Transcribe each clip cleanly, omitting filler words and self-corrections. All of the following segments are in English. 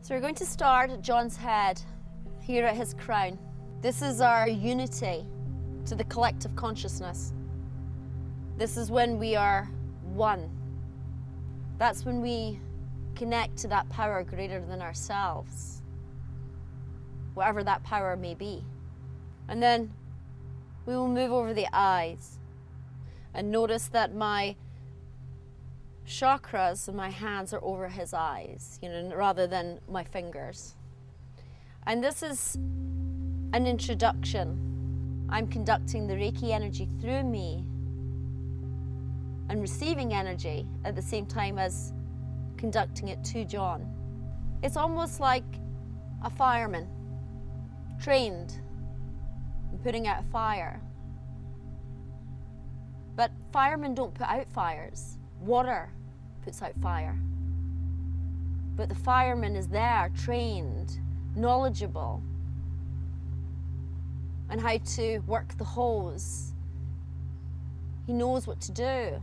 So we're going to start at John's head, here at his crown. This is our unity to the collective consciousness. This is when we are one. That's when we connect to that power greater than ourselves, whatever that power may be. And then we will move over the eyes and notice that my chakras and my hands are over his eyes, rather than my fingers. And this is an introduction. I'm conducting the Reiki energy through me and receiving energy at the same time as conducting it to John. It's almost like a fireman trained in putting out a fire. But firemen don't put out fires. Water puts out fire. But the fireman is there, trained, knowledgeable, on how to work the hose. He knows what to do.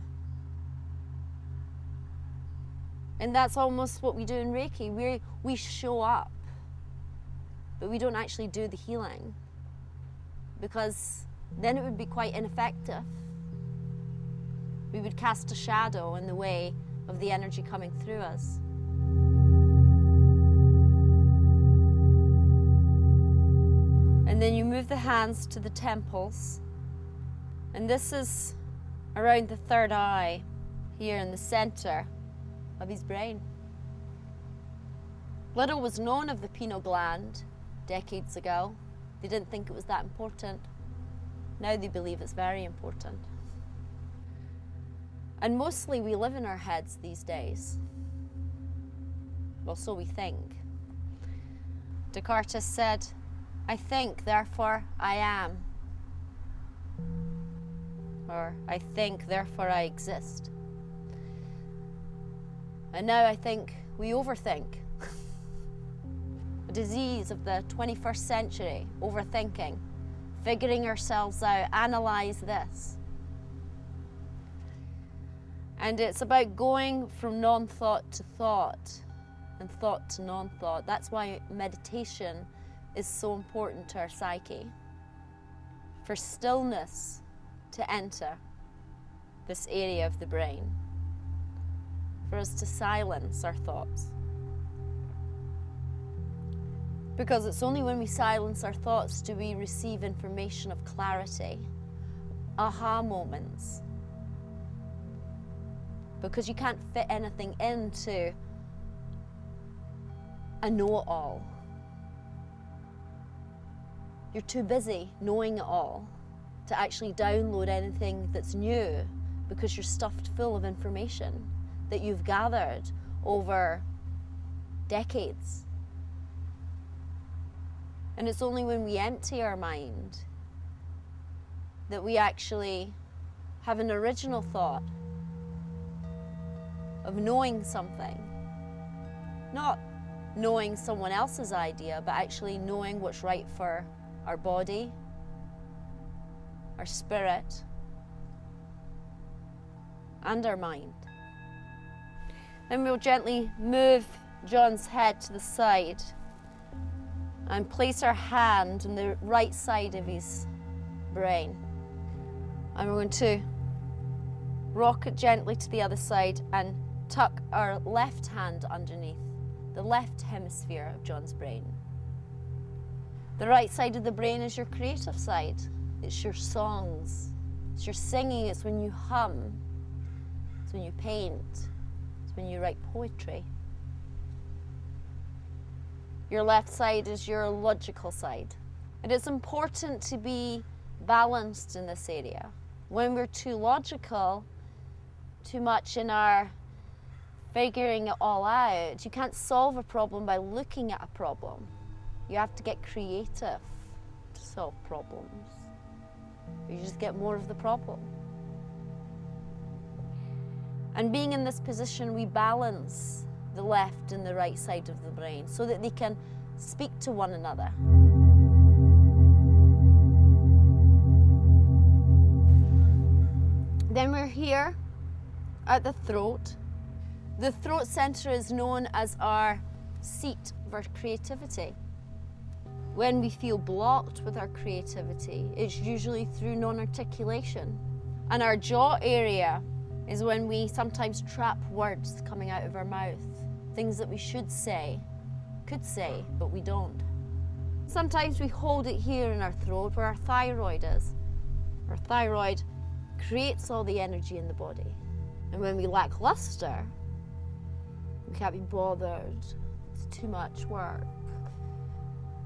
And that's almost what we do in Reiki. We show up, but we don't actually do the healing, because then it would be quite ineffective. We would cast a shadow in the way of the energy coming through us. And then you move the hands to the temples. And this is around the third eye, here in the center of his brain. Little was known of the pineal gland decades ago. They didn't think it was that important. Now they believe it's very important. And mostly we live in our heads these days. Well, so we think. Descartes said, "I think, therefore I am." Or, "I think, therefore I exist." And now I think we overthink. A disease of the 21st century, overthinking, figuring ourselves out, analyze this. And it's about going from non-thought to thought and thought to non-thought. That's why meditation is so important to our psyche. For stillness to enter this area of the brain. For us to silence our thoughts. Because it's only when we silence our thoughts do we receive information of clarity, aha moments. Because you can't fit anything into a know-it-all. You're too busy knowing it all to actually download anything that's new, because you're stuffed full of information that you've gathered over decades. And it's only when we empty our mind that we actually have an original thought of knowing something. Not knowing someone else's idea, but actually knowing what's right for our body, our spirit, and our mind. Then we'll gently move John's head to the side and place our hand on the right side of his brain. And we're going to rock it gently to the other side and tuck our left hand underneath the left hemisphere of John's brain. The right side of the brain is your creative side. It's your songs. It's your singing. It's when you hum. It's when you paint. It's when you write poetry. Your left side is your logical side. And it's important to be balanced in this area. When we're too logical, too much in our figuring it all out, you can't solve a problem by looking at a problem. You have to get creative to solve problems. You just get more of the problem. And being in this position, we balance the left and the right side of the brain so that they can speak to one another. Then we're here at the throat. The throat center is known as our seat of our creativity. When we feel blocked with our creativity, it's usually through non-articulation. And our jaw area is when we sometimes trap words coming out of our mouth, things that we should say, could say, but we don't. Sometimes we hold it here in our throat where our thyroid is. Our thyroid creates all the energy in the body. And when we lack luster, we can't be bothered. It's too much work.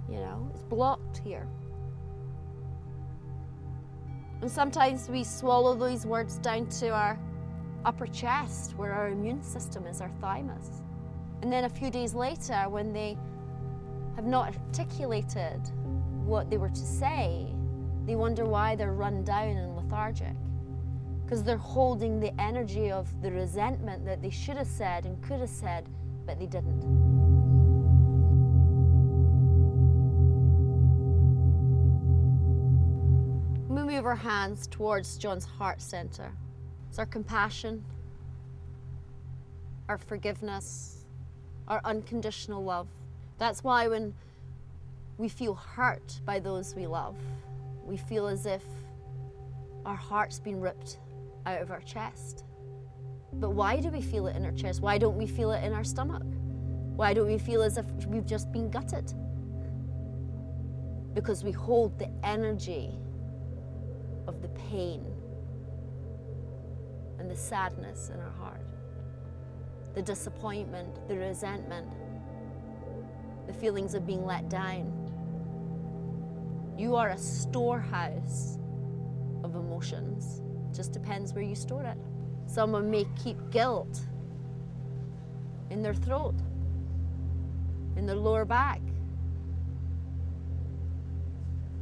You know, it's blocked here. And sometimes we swallow these words down to our upper chest, where our immune system is, our thymus. And then a few days later, when they have not articulated what they were to say, they wonder why they're run down and lethargic. Because they're holding the energy of the resentment that they should have said and could have said, but they didn't. We move our hands towards John's heart center. It's our compassion, our forgiveness, our unconditional love. That's why when we feel hurt by those we love, we feel as if our heart's been ripped out of our chest. But why do we feel it in our chest? Why don't we feel it in our stomach? Why don't we feel as if we've just been gutted? Because we hold the energy of the pain and the sadness in our heart, the disappointment, the resentment, the feelings of being let down. You are a storehouse of emotions. It just depends where you store it. Someone may keep guilt in their throat, in their lower back.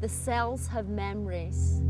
The cells have memories.